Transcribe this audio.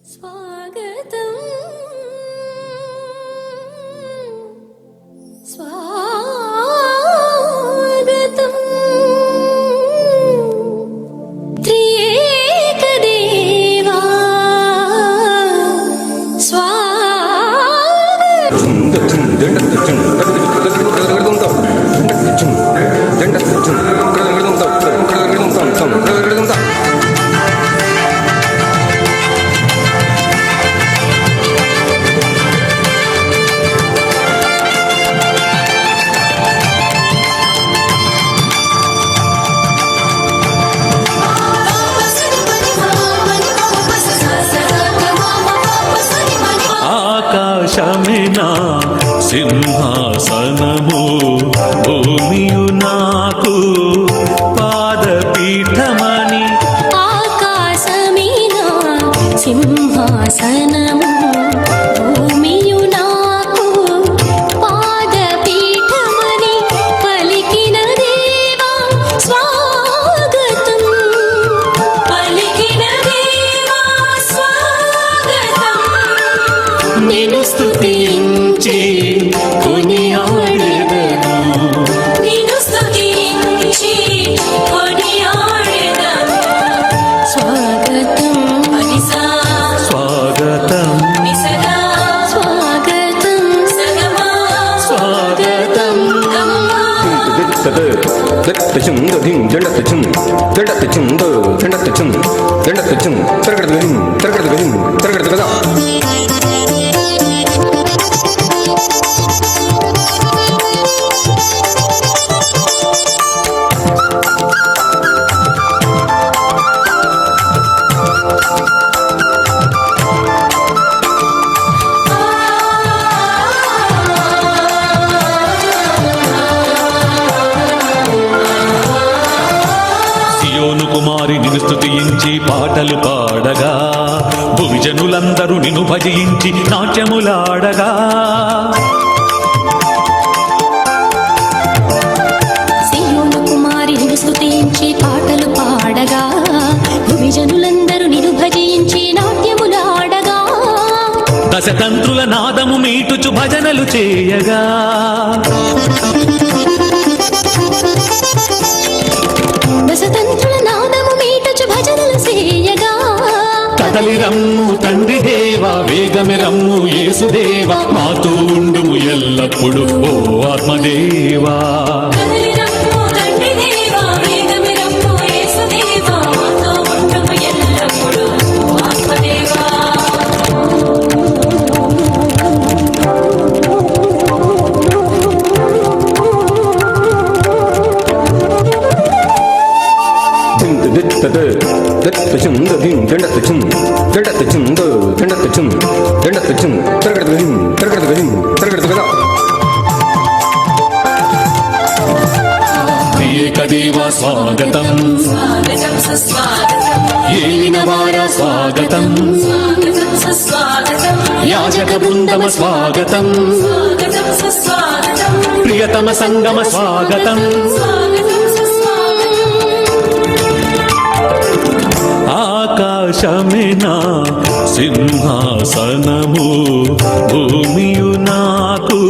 స్వాగతం స్వాగతం త్రియేక దేవా ఆకాశమినా సింహాసనము భూమియు నాకు పాదపీఠమని ఆకాశమినా సింహాసనము భూమియు నాకు పాదపీఠమని పలికిన దేవా స్వాగతం పలికిన దేవా స్వాగతం నిన్ను స్తుతించి కొనియాడెదను నిన్ను స్తుతించి కొనియాడెదను స్వాగతం అనిసా స్వాగతం నిసగా స్వాగతం సగమా స్వాగతం గమమా సియోను కుమారి నిన్ను స్తుతించి పాటలు పాడగా భువిజనులందరూ నిన్ను భజించి నాట్యములాడగా సియోను కుమారి నిన్ను స్తుతించి పాటలు పాడగా భువిజనులందరూ నిన్ను భజించి నాట్యములాడగా దశతంత్రుల నాదము మీటుచు భజనలు చేయగా దశతంత్రుల నాదము మీటచు భజనలు చేయగా కదలి రమ్ము తండ్రి దేవా వేగమి రమ్ము యేసుదేవా మాతో ఉండుము ఎల్లప్పుడు ఓ ఆత్మదేవా కదలి రమ్ము తండ్రి దేవా వేగమి రమ్ము యేసుదేవా మాతో ఉండుము ఎల్లప్పుడు ఆత్మదేవా త్రియేక దేవా స్వాగతం స్వాగతం సుస్వాగతం ఏలిన వారా స్వాగతం స్వాగతం సుస్వాగతం యాజక బృందమ స్వాగతం స్వాగతం సుస్వాగతం ప్రియతమ సంగమ స్వాగతం స్వాగతం సుస్వాగతం ఆకాశమినా సింహాసనము భూమియు నాకు